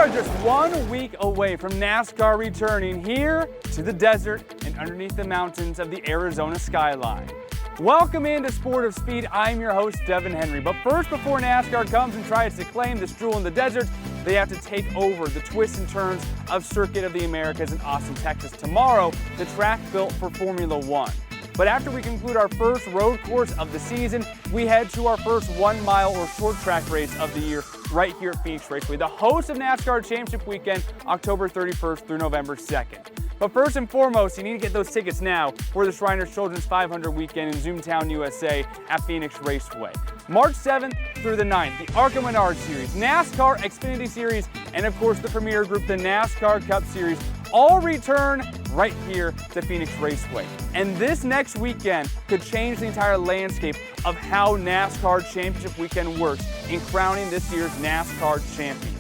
are just 1 week away from NASCAR returning here to the desert and underneath the mountains of the Arizona skyline. Welcome into Sport of Speed. I'm your host, Devon Henry. But first, before NASCAR comes and tries to claim this jewel in the desert, they have to take over the twists and turns of Circuit of the Americas in Austin, Texas. Tomorrow, the track built for Formula One. But after we conclude our first road course of the season, we head to our first 1 mile or short track race of the year right here at Phoenix Raceway, the host of NASCAR Championship Weekend, October 31st through November 2nd. But first and foremost, you need to get those tickets now for the Shriners Children's 500 Weekend in Zoomtown, USA at Phoenix Raceway. March 7th through the 9th, the ARCA Menard Series, NASCAR Xfinity Series, and of course the premier group, the NASCAR Cup Series, all return right here to Phoenix Raceway. And this next weekend could change the entire landscape of how NASCAR Championship Weekend works in crowning this year's NASCAR champion.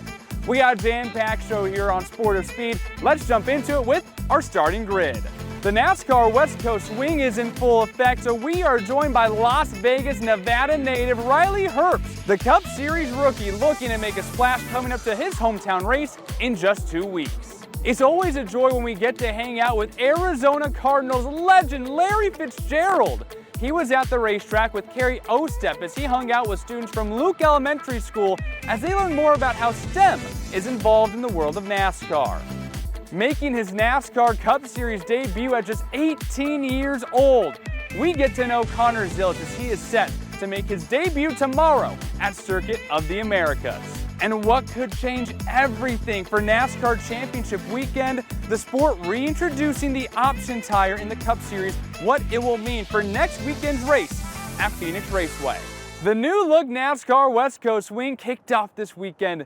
We got a jam-packed show here on Sport of Speed. Let's jump into it with our starting grid. The NASCAR West Coast Swing is in full effect, so we are joined by Las Vegas, Nevada native Riley Herbst, the Cup Series rookie looking to make a splash coming up to his hometown race in just 2 weeks. It's always a joy when we get to hang out with Arizona Cardinals legend Larry Fitzgerald. He was at the racetrack with Carrie Ostep as he hung out with students from Luke Elementary School as they learned more about how STEM is involved in the world of NASCAR. Making his NASCAR Cup Series debut at just 18 years old, we get to know Connor Zilisch as he is set to make his debut tomorrow at Circuit of the Americas. And what could change everything for NASCAR Championship Weekend? The sport reintroducing the option tire in the Cup Series, what it will mean for next weekend's race at Phoenix Raceway. The new look NASCAR West Coast Swing kicked off this weekend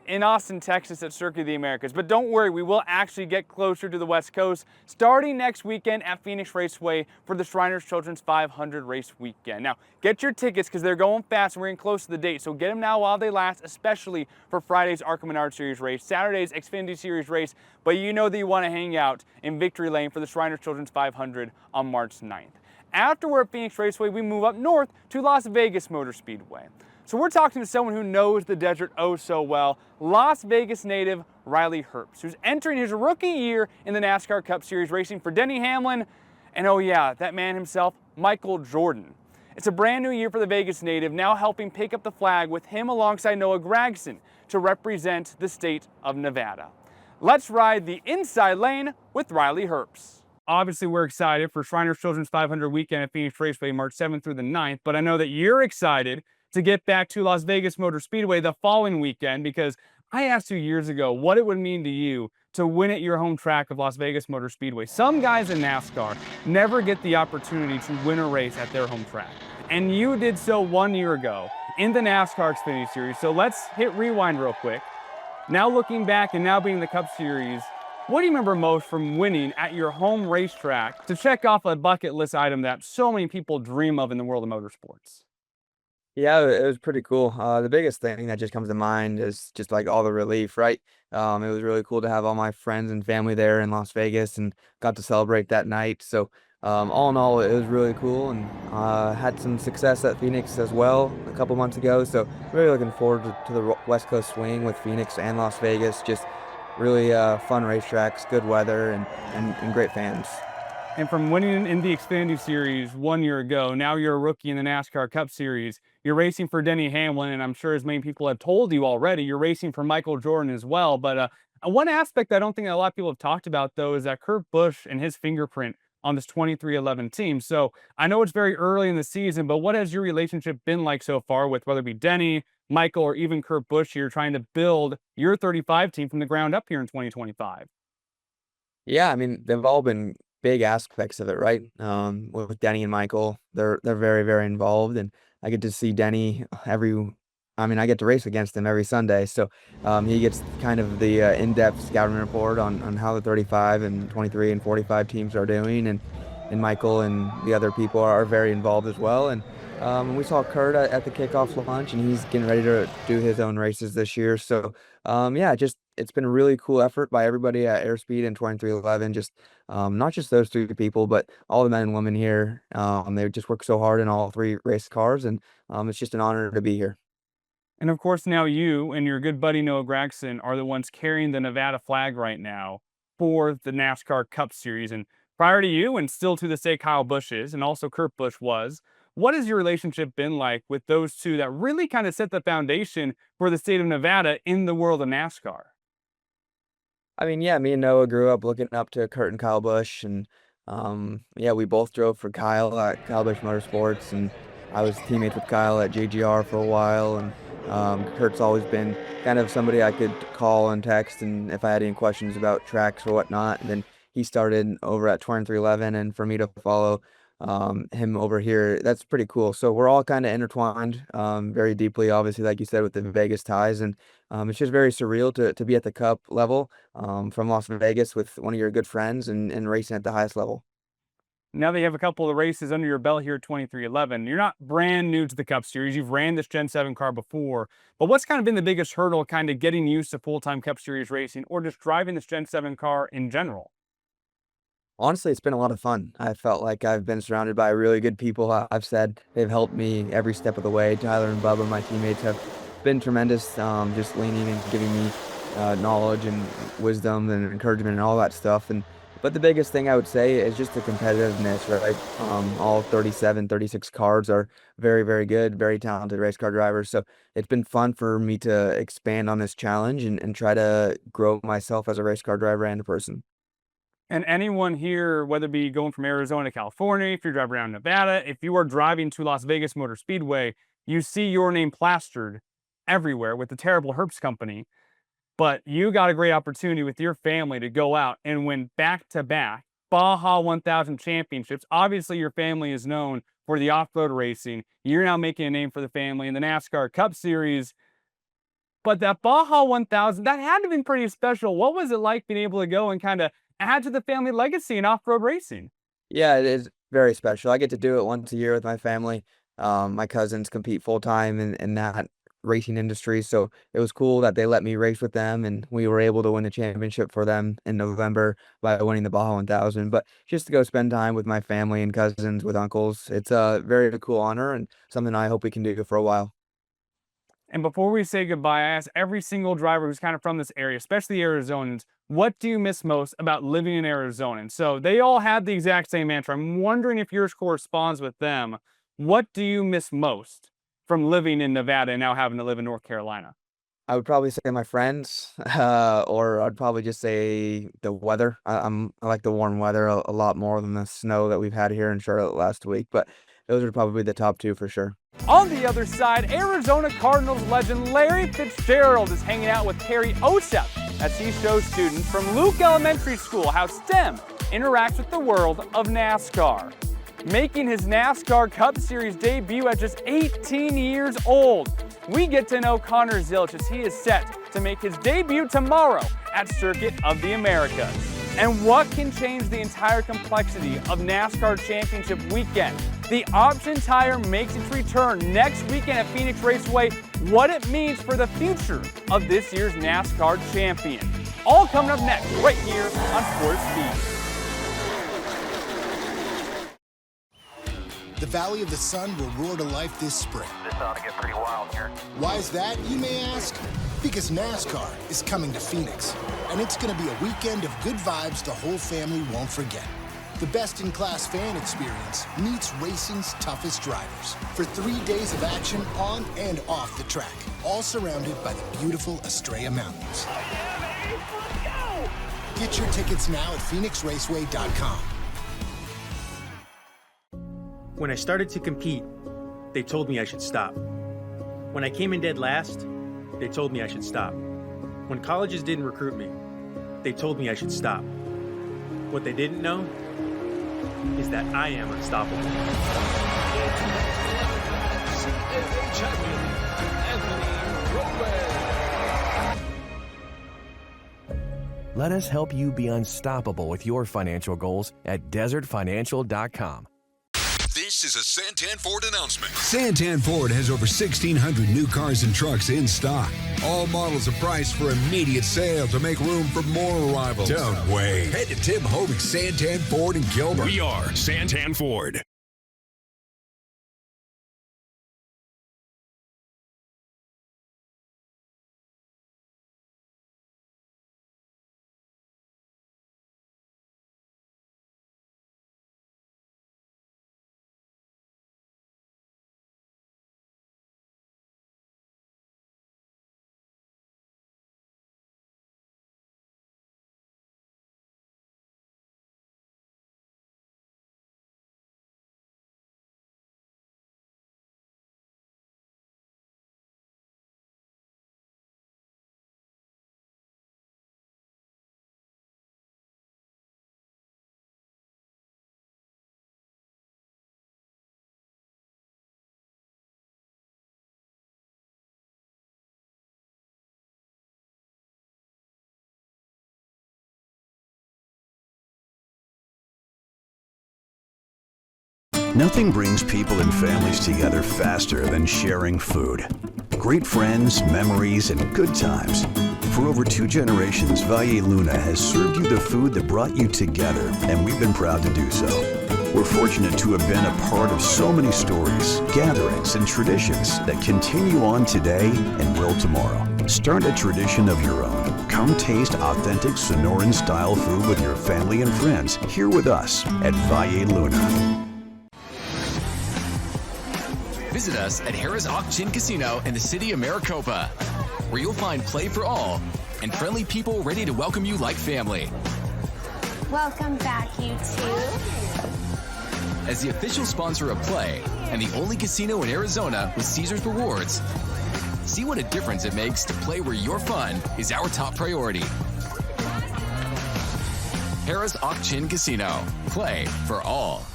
in Austin, Texas at Circuit of the Americas. But don't worry, we will actually get closer to the West Coast starting next weekend at Phoenix Raceway for the Shriners Children's 500 race weekend. Now, get your tickets because they're going fast and we're getting close to the date, so get them now while they last, especially for Friday's ARCA Menard Series race, Saturday's Xfinity Series race, but you know that you want to hang out in Victory Lane for the Shriners Children's 500 on March 9th. After we're at Phoenix Raceway, we move up north to Las Vegas Motor Speedway. So we're talking to someone who knows the desert oh so well, Las Vegas native Riley Herbst, who's entering his rookie year in the NASCAR Cup Series, racing for Denny Hamlin, and oh yeah, that man himself, Michael Jordan. It's a brand new year for the Vegas native, now helping pick up the flag with him alongside Noah Gragson to represent the state of Nevada. Let's ride the inside lane with Riley Herbst. Obviously, we're excited for Shriners Children's 500 Weekend at Phoenix Raceway, March 7th through the 9th, but I know that you're excited to get back to Las Vegas Motor Speedway the following weekend, because I asked you years ago what it would mean to you to win at your home track of Las Vegas Motor Speedway. Some guys in NASCAR never get the opportunity to win a race at their home track, and you did so 1 year ago in the NASCAR Xfinity Series. So let's hit rewind real quick. Now looking back and now being in the Cup Series, what do you remember most from winning at your home racetrack to check off a bucket list item that so many people dream of in the world of motorsports? Yeah, it was pretty cool. The biggest thing that just comes to mind is just like all the relief, right? It was really cool to have all my friends and family there in Las Vegas and got to celebrate that night. So, all in all, it was really cool, and had some success at Phoenix as well a couple months ago. So, really looking forward to the West Coast Swing with Phoenix and Las Vegas. Just really fun racetracks, good weather, and great fans. And from winning in the Xfinity Series 1 year ago, now you're a rookie in the NASCAR Cup Series. You're racing for Denny Hamlin, and I'm sure as many people have told you already, you're racing for Michael Jordan as well. But one aspect I don't think that a lot of people have talked about, though, is that Kurt Busch and his fingerprint on this 2311 team. So I know it's very early in the season, but what has your relationship been like so far with whether it be Denny, Michael, or even Kurt Busch here trying to build your 35 team from the ground up here in 2025? Yeah, I mean, they've all been big aspects of it, right? With Denny and Michael, they're very, very involved, and I get to see Denny I get to race against him every Sunday, so he gets kind of the in-depth scouting report on how the 35 and 23 and 45 teams are doing, and Michael and the other people are very involved as well. And we saw Kurt at the kickoff lunch, and he's getting ready to do his own races this year. So yeah, it's been a really cool effort by everybody at Airspeed and 2311. Just not just those three people, but all the men and women here. They just work so hard in all three race cars, and it's just an honor to be here. And of course, now you and your good buddy Noah Gragson are the ones carrying the Nevada flag right now for the NASCAR Cup Series. And prior to you, and still to this day, Kyle Busch is, and also Kurt Busch was. What has your relationship been like with those two that really kind of set the foundation for the state of Nevada in the world of NASCAR? I mean, yeah, me and Noah grew up looking up to Kurt and Kyle Busch, and yeah, we both drove for Kyle at Kyle Busch Motorsports, and I was teammates with Kyle at JGR for a while, and Kurt's always been kind of somebody I could call and text, and if I had any questions about tracks or whatnot. And then he started over at 2311, and for me to follow him over here, that's pretty cool. So we're all kind of intertwined very deeply, obviously, like you said, with the Vegas ties, and it's just very surreal to be at the Cup level from Las Vegas with one of your good friends and racing at the highest level. Now that you have a couple of races under your belt here at 2311, you're not brand new to the Cup Series. You've ran this Gen 7 car before, but what's kind of been the biggest hurdle kind of getting used to full-time Cup Series racing or just driving this Gen 7 car in general? Honestly, it's been a lot of fun. I felt like I've been surrounded by really good people. I've said they've helped me every step of the way. Tyler and Bubba, my teammates, have been tremendous, just leaning and giving me knowledge and wisdom and encouragement and all that stuff. But the biggest thing I would say is just the competitiveness, right? All 37, 36 cars are very, very good, very talented race car drivers. So it's been fun for me to expand on this challenge and try to grow myself as a race car driver and a person. And anyone here, whether it be going from Arizona to California, if you're driving around Nevada, if you are driving to Las Vegas Motor Speedway, you see your name plastered everywhere with the terrible Herbst company. But you got a great opportunity with your family to go out and win back-to-back Baja 1000 championships. Obviously, your family is known for the off-road racing. You're now making a name for the family in the NASCAR Cup Series. But that Baja 1000, that had to have been pretty special. What was it like being able to go and kind of add to the family legacy in off-road racing? Yeah, it is very special. I get to do it once a year with my family. My cousins compete full time in that racing industry, so it was cool that they let me race with them, and we were able to win the championship for them in November by winning the Baja 1000. But just to go spend time with my family and cousins, with uncles, it's a very cool honor and something I hope we can do for a while. And before we say goodbye, I ask every single driver who's kind of from this area, especially Arizonans, what do you miss most about living in Arizona? And so they all had the exact same answer. I'm wondering if yours corresponds with them. What do you miss most from living in Nevada and now having to live in North Carolina? I would probably say my friends, or I'd probably just say the weather. I like the warm weather a lot more than the snow that we've had here in Charlotte last week, but those are probably the top two for sure. On the other side, Arizona Cardinals legend Larry Fitzgerald is hanging out with Terry Osep as he shows students from Luke Elementary School how STEM interacts with the world of NASCAR. Making his NASCAR Cup Series debut at just 18 years old, we get to know Connor Zilisch as he is set to make his debut tomorrow at Circuit of the Americas. And what can change the entire complexity of NASCAR Championship Weekend? The option tire makes its return next weekend at Phoenix Raceway. What it means for the future of this year's NASCAR champion. All coming up next, right here on Sports Speed. The Valley of the Sun will roar to life this spring. This ought to get pretty wild here. Why is that, you may ask? Because NASCAR is coming to Phoenix, and it's going to be a weekend of good vibes the whole family won't forget. The best-in-class fan experience meets racing's toughest drivers for 3 days of action on and off the track, all surrounded by the beautiful Estrella Mountains. Oh yeah, baby! Let's go! Get your tickets now at phoenixraceway.com. When I started to compete, they told me I should stop. When I came in dead last, they told me I should stop. When colleges didn't recruit me, they told me I should stop. What they didn't know is that I am unstoppable. CAA champion, Anthony Robles. Let us help you be unstoppable with your financial goals at desertfinancial.com. This is a Santan Ford announcement. Santan Ford has over 1,600 new cars and trucks in stock. All models are priced for immediate sale to make room for more arrivals. Don't wait. Head to Tim Hovig's Santan Ford in Gilbert. We are Santan Ford. Nothing brings people and families together faster than sharing food. Great friends, memories, and good times. For over 2 generations, Valle Luna has served you the food that brought you together, and we've been proud to do so. We're fortunate to have been a part of so many stories, gatherings, and traditions that continue on today and will tomorrow. Start a tradition of your own. Come taste authentic Sonoran-style food with your family and friends here with us at Valle Luna. Visit us at Harrah's Auction Casino in the city of Maricopa, where you'll find play for all and friendly people ready to welcome you like family. Welcome back, you two. As the official sponsor of Play and the only casino in Arizona with Caesars Rewards, see what a difference it makes to play where your fun is our top priority. Harrah's Auction Casino. Play for all.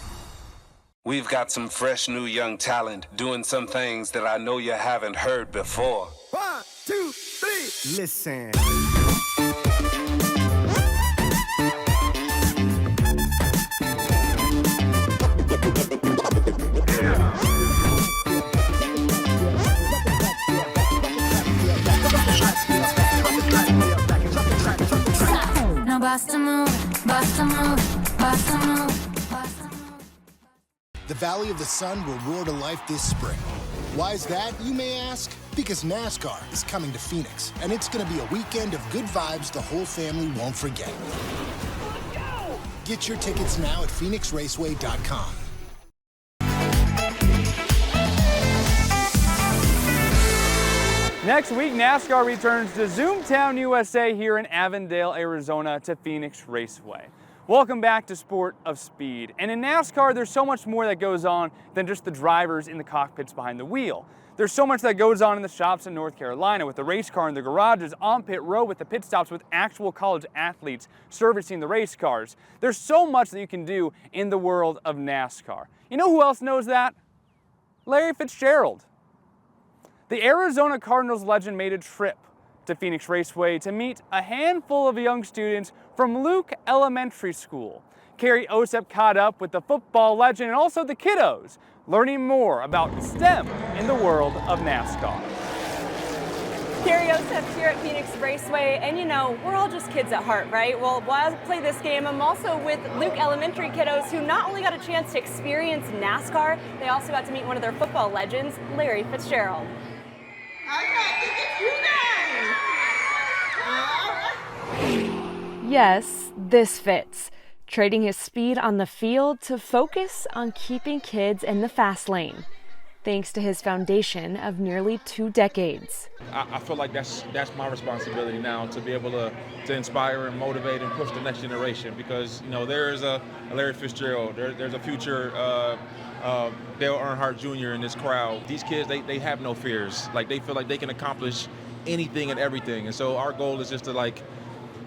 We've got some fresh new young talent doing some things that I know you haven't heard before. 1, 2, 3, listen. Now bust a move, bust a move, bust a move. The Valley of the Sun will roar to life this spring. Why is that, you may ask? Because NASCAR is coming to Phoenix, and it's going to be a weekend of good vibes the whole family won't forget. Get your tickets now at PhoenixRaceway.com. Next week, NASCAR returns to Zoomtown, USA here in Avondale, Arizona to Phoenix Raceway. Welcome back to Sport of Speed. And in NASCAR, there's so much more that goes on than just the drivers in the cockpits behind the wheel. There's so much that goes on in the shops in North Carolina with the race car in the garages, on pit road with the pit stops with actual college athletes servicing the race cars. There's so much that you can do in the world of NASCAR. You know who else knows that? Larry Fitzgerald. The Arizona Cardinals legend made a trip to Phoenix Raceway to meet a handful of young students from Luke Elementary School. Carrie Osep caught up with the football legend and also the kiddos, learning more about STEM in the world of NASCAR. Carrie Osep here at Phoenix Raceway, and you know, we're all just kids at heart, right? Well, while I play this game, I'm also with Luke Elementary kiddos who not only got a chance to experience NASCAR, they also got to meet one of their football legends, Larry Fitzgerald. Yes, this fits. Trading his speed on the field to focus on keeping kids in the fast lane, thanks to his foundation of nearly 2 decades. I feel like that's my responsibility now, to be able to inspire and motivate and push the next generation, because you know there is a Larry Fitzgerald, there's a future Dale Earnhardt Jr. in this crowd. These kids, they have no fears. Like, they feel like they can accomplish anything and everything, and so our goal is just to like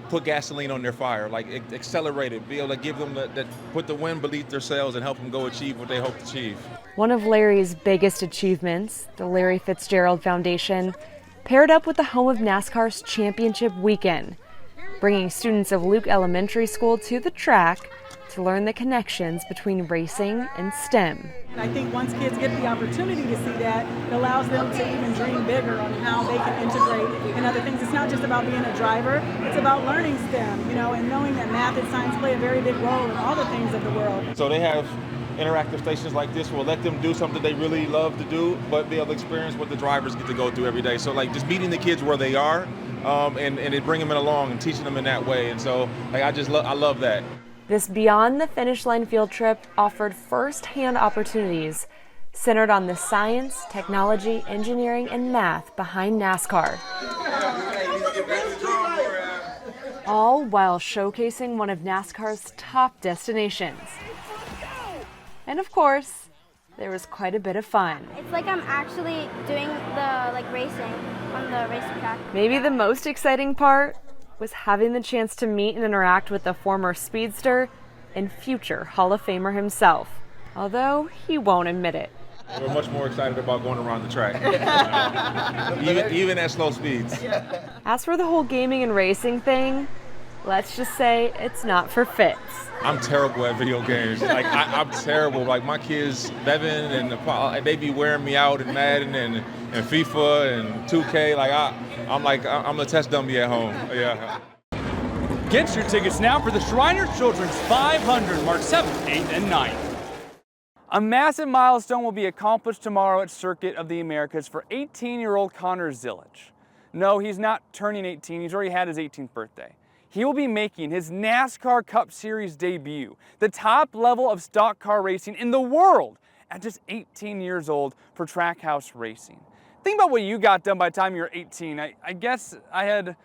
put gasoline on their fire, like accelerate it, be able to give them that put the wind beneath their sails and help them go achieve what they hope to achieve. One of Larry's biggest achievements, the Larry Fitzgerald Foundation, paired up with the home of NASCAR's Championship Weekend, bringing students of Luke Elementary School to the track to learn the connections between racing and STEM. And I think once kids get the opportunity to see that, it allows them to even dream bigger on how they can integrate in other things. It's not just about being a driver, it's about learning STEM, you know, and knowing that math and science play a very big role in all the things of the world. So they have interactive stations like this will let them do something they really love to do, but be able to experience what the drivers get to go through every day. So like just meeting the kids where they are, and it bringing them along and teaching them in that way. And so like I love that. This Beyond the Finish Line field trip offered first-hand opportunities centered on the science, technology, engineering, and math behind NASCAR, all while showcasing one of NASCAR's top destinations. And of course, there was quite a bit of fun. It's like I'm actually doing the racing on the racing track. Maybe the most exciting part was having the chance to meet and interact with the former speedster and future Hall of Famer himself, although he won't admit it. We're much more excited about going around the track, even at slow speeds. As for the whole gaming and racing thing, Let's just say it's not for Fitz. I'm terrible at video games. Like I'm terrible. Like my kids, Devon and they be wearing me out in Madden and FIFA and 2K. Like I'm a test dummy at home. Yeah. Get your tickets now for the Shriner Children's 500, March 7th, 8th, and 9th. A massive milestone will be accomplished tomorrow at Circuit of the Americas for 18-year-old Connor Zilisch. No, he's not turning 18. He's already had his 18th birthday. He will be making his NASCAR Cup Series debut, the top level of stock car racing in the world, at just 18 years old for Trackhouse Racing. Think about what you got done by the time you were 18. I guess I had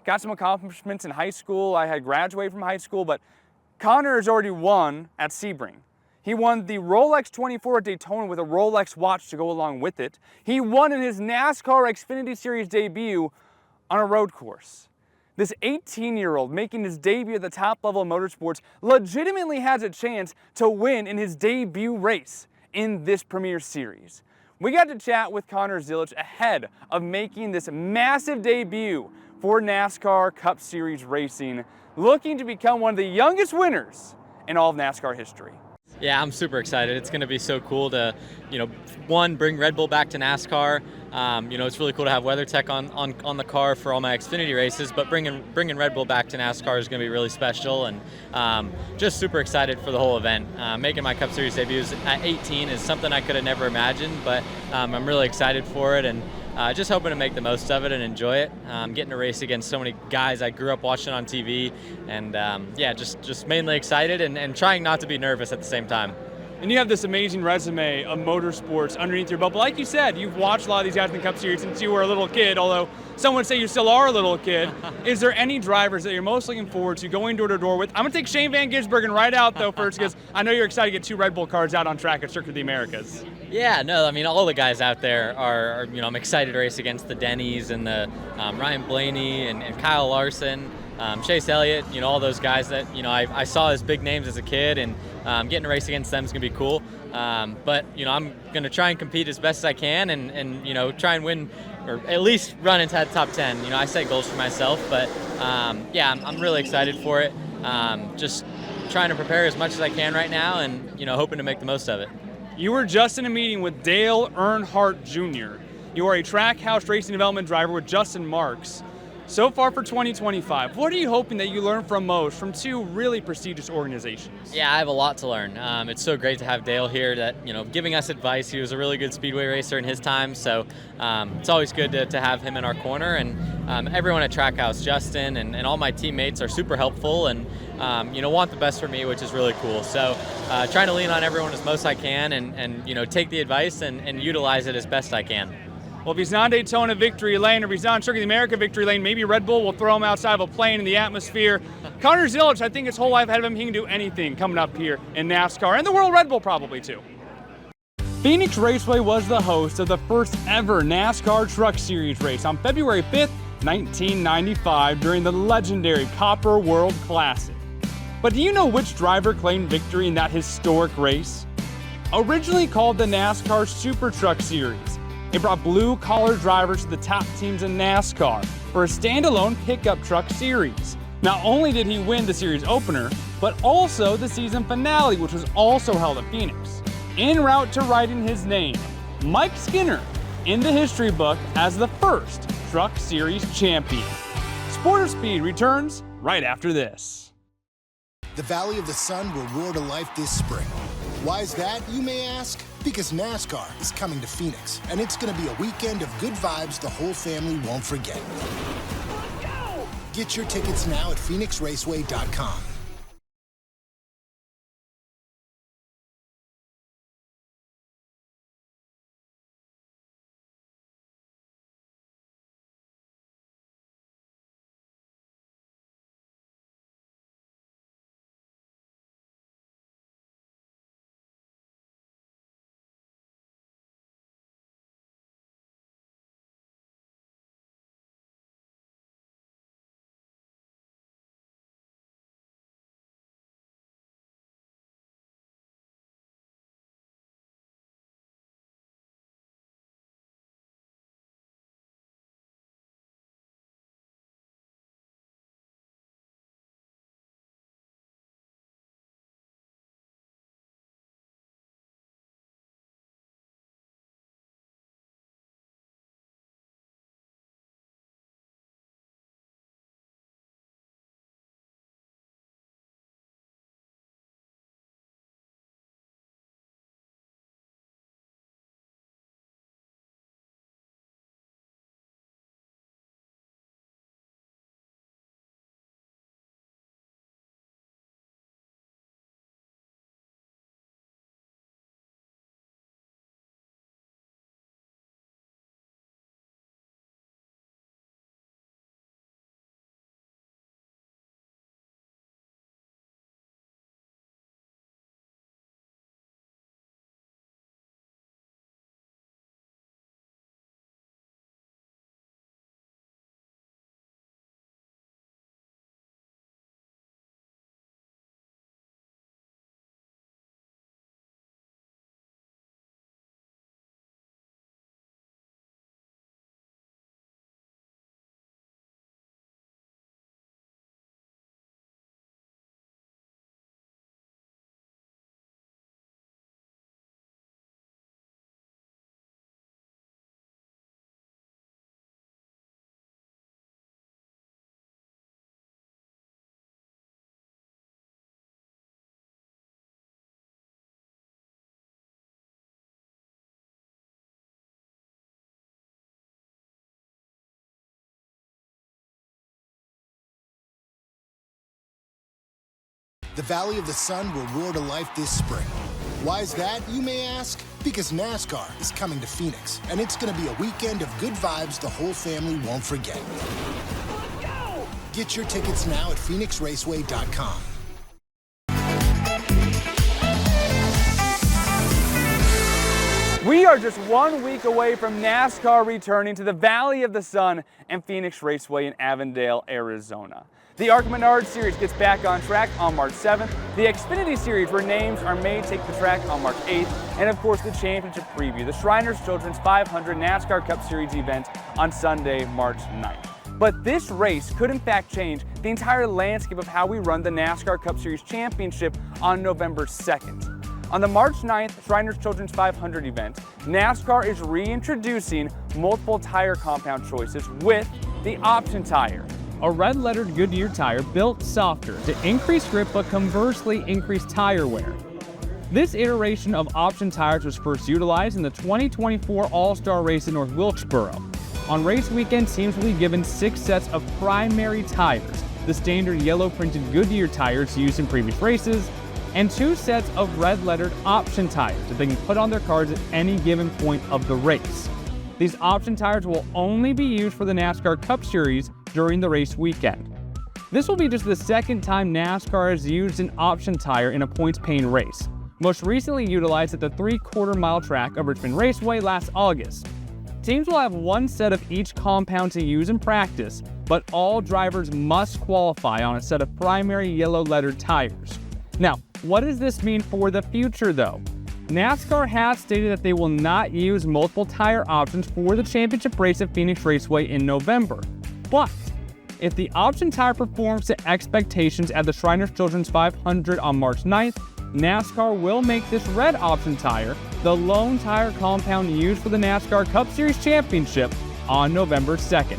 got some accomplishments in high school. I had graduated from high school, but Connor has already won at Sebring. He won the Rolex 24 at Daytona with a Rolex watch to go along with it. He won in his NASCAR Xfinity Series debut on a road course. This 18-year-old making his debut at the top level of motorsports legitimately has a chance to win in his debut race in this Premier Series. We got to chat with Connor Zilisch ahead of making this massive debut for NASCAR Cup Series racing, looking to become one of the youngest winners in all of NASCAR history. Yeah, I'm super excited. It's going to be so cool to, one, bring Red Bull back to NASCAR. It's really cool to have WeatherTech on the car for all my Xfinity races, but bringing Red Bull back to NASCAR is going to be really special, and just super excited for the whole event. Making my Cup Series debuts at 18 is something I could have never imagined, but I'm really excited for it, and just hoping to make the most of it and enjoy it. Getting to race against so many guys I grew up watching on TV, and just mainly excited and trying not to be nervous at the same time. And you have this amazing resume of motorsports underneath your belt. But like you said, you've watched a lot of these guys in the Cup Series since you were a little kid, although some would say you still are a little kid. Is there any drivers that you're most looking forward to going door to door with? I'm going to take Shane Van Gisbergen right out, though, first, because I know you're excited to get 2 Red Bull cars out on track at Circuit of the Americas. Yeah, no, I mean, all the guys out there are I'm excited to race against the Denny's and the Ryan Blaney and Kyle Larson, Chase Elliott, all those guys that, I saw as big names as a kid, and getting to race against them is going to be cool. But, I'm going to try and compete as best as I can and try and win, or at least run into the top 10. I set goals for myself, but I'm really excited for it. Just trying to prepare as much as I can right now and, hoping to make the most of it. You were just in a meeting with Dale Earnhardt Jr. You are a Trackhouse Racing Development driver with Justin Marks. So far for 2025, what are you hoping that you learn from most from 2 really prestigious organizations? Yeah, I have a lot to learn. It's so great to have Dale here that, giving us advice. He was a really good speedway racer in his time, so it's always good to have him in our corner. And everyone at Trackhouse, Justin and all my teammates are super helpful and, want the best for me, which is really cool. So trying to lean on everyone as most I can and take the advice and utilize it as best I can. Well, if he's not Daytona Victory Lane or if he's not Circuit of the America Victory Lane, maybe Red Bull will throw him outside of a plane in the atmosphere. Connor Zilisch, I think his whole life ahead of him, he can do anything coming up here in NASCAR and the World Red Bull probably too. Phoenix Raceway was the host of the first ever NASCAR Truck Series race on February 5th, 1995 during the legendary Copper World Classic. But do you know which driver claimed victory in that historic race? Originally called the NASCAR Super Truck Series, it brought blue-collar drivers to the top teams in NASCAR for a standalone pickup truck series. Not only did he win the series opener, but also the season finale, which was also held at Phoenix. En route to writing his name, Mike Skinner, in the history book as the first Truck Series champion. Sport of Speed returns right after this. The Valley of the Sun will roar to life this spring. Why is that, you may ask? Because NASCAR is coming to Phoenix, and it's going to be a weekend of good vibes the whole family won't forget. Get your tickets now at PhoenixRaceway.com. The Valley of the Sun will roar to life this spring. Why is that, you may ask? Because NASCAR is coming to Phoenix, and it's going to be a weekend of good vibes the whole family won't forget. Get your tickets now at PhoenixRaceway.com. We are just 1 week away from NASCAR returning to the Valley of the Sun and Phoenix Raceway in Avondale, Arizona. The ARCA Menard Series gets back on track on March 7th. The Xfinity Series, where names are made, take the track on March 8th. And of course, the championship preview, the Shriners Children's 500 NASCAR Cup Series event on Sunday, March 9th. But this race could in fact change the entire landscape of how we run the NASCAR Cup Series Championship on November 2nd. On the March 9th Shriners Children's 500 event, NASCAR is reintroducing multiple tire compound choices with the option tire. A red-lettered Goodyear tire built softer to increase grip but conversely increase tire wear. This iteration of option tires was first utilized in the 2024 All-Star race in North Wilkesboro. On race weekend, teams will be given 6 sets of primary tires, the standard yellow printed Goodyear tires used in previous races, and 2 sets of red-lettered option tires that they can put on their cars at any given point of the race. These option tires will only be used for the NASCAR Cup Series during the race weekend. This will be just the second time NASCAR has used an option tire in a points-paying race, most recently utilized at the 3/4 mile track of Richmond Raceway last August. Teams will have 1 set of each compound to use in practice, but all drivers must qualify on a set of primary yellow-lettered tires. Now, what does this mean for the future though? NASCAR has stated that they will not use multiple tire options for the championship race at Phoenix Raceway in November. But if the option tire performs to expectations at the Shriners Children's 500 on March 9th, NASCAR will make this red option tire the lone tire compound used for the NASCAR Cup Series Championship on November 2nd.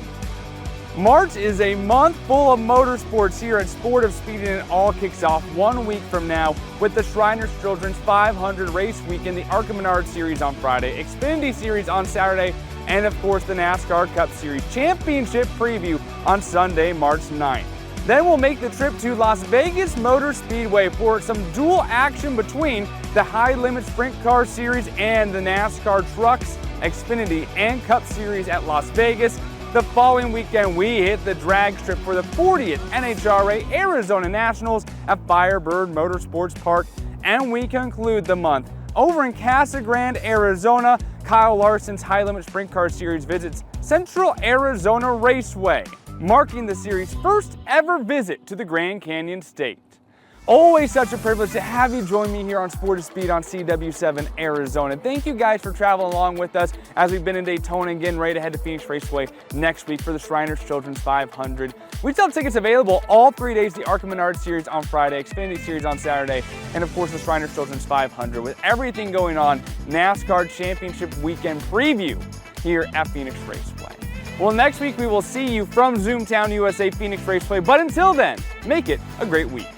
March is a month full of motorsports here at Sport of Speed, and it all kicks off 1 week from now with the Shriners Children's 500 race weekend, the ARCA Menard Series on Friday, Xfinity Series on Saturday, and of course the NASCAR Cup Series Championship preview on Sunday, March 9th. Then we'll make the trip to Las Vegas Motor Speedway for some dual action between the High Limit Sprint Car Series and the NASCAR Trucks, Xfinity, and Cup Series at Las Vegas. The following weekend, we hit the drag strip for the 40th NHRA Arizona Nationals at Firebird Motorsports Park, and we conclude the month over in Casa Grande, Arizona. Kyle Larson's High Limit Sprint Car Series visits Central Arizona Raceway, marking the series' first ever visit to the Grand Canyon State. Always such a privilege to have you join me here on Sport of Speed on CW7 Arizona. Thank you guys for traveling along with us as we've been in Daytona and getting ready to head to Phoenix Raceway next week for the Shriners Children's 500. We still have tickets available all 3 days, the ARCA Menard Series on Friday, Xfinity Series on Saturday, and of course the Shriners Children's 500 with everything going on, NASCAR Championship Weekend preview here at Phoenix Raceway. Well, next week we will see you from Zoomtown, USA, Phoenix Raceway, but until then, make it a great week.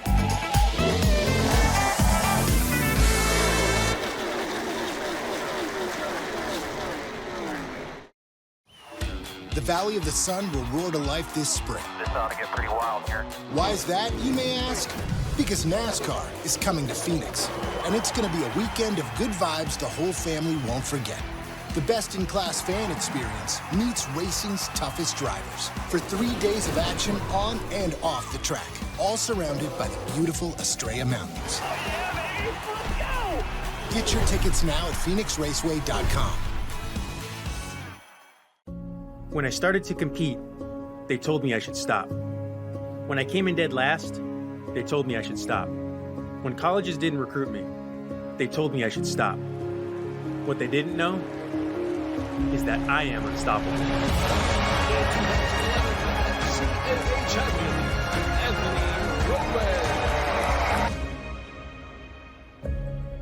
The Valley of the Sun will roar to life this spring. This ought to get pretty wild here. Why is that, you may ask? Because NASCAR is coming to Phoenix, and it's going to be a weekend of good vibes the whole family won't forget. The best-in-class fan experience meets racing's toughest drivers for 3 days of action on and off the track, all surrounded by the beautiful Estrella Mountains. Oh yeah, baby, let's go! Get your tickets now at PhoenixRaceway.com. When I started to compete, they told me I should stop. When I came in dead last, they told me I should stop. When colleges didn't recruit me, they told me I should stop. What they didn't know is that I am unstoppable. CNA champion, Anthony.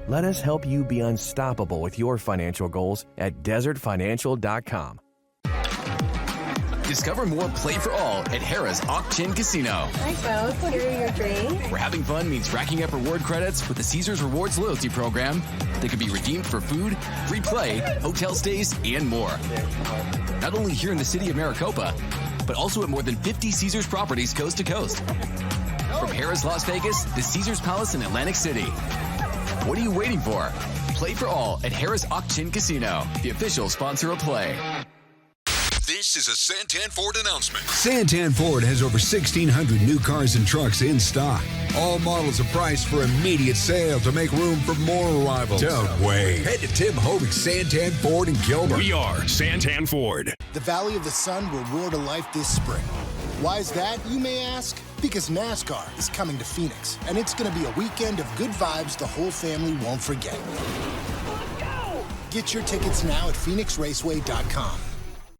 Let us help you be unstoppable with your financial goals at desertfinancial.com. Discover more Play for All at Harrah's Auction Casino. Hi, folks. Here are your drinks. Where having fun means racking up reward credits with the Caesars Rewards loyalty program that can be redeemed for food, free play, hotel stays, and more. Not only here in the city of Maricopa, but also at more than 50 Caesars properties coast to coast. From Harrah's Las Vegas to Caesars Palace in Atlantic City. What are you waiting for? Play for all at Harrah's Auction Casino, the official sponsor of Play. This is a Santan Ford announcement. Santan Ford has over 1,600 new cars and trucks in stock. All models are priced for immediate sale to make room for more arrivals. Don't wait. Head to Tim Hoving's Santan Ford in Gilbert. We are Santan Ford. The Valley of the Sun will roar to life this spring. Why is that, you may ask? Because NASCAR is coming to Phoenix, and it's going to be a weekend of good vibes the whole family won't forget. Get your tickets now at PhoenixRaceway.com.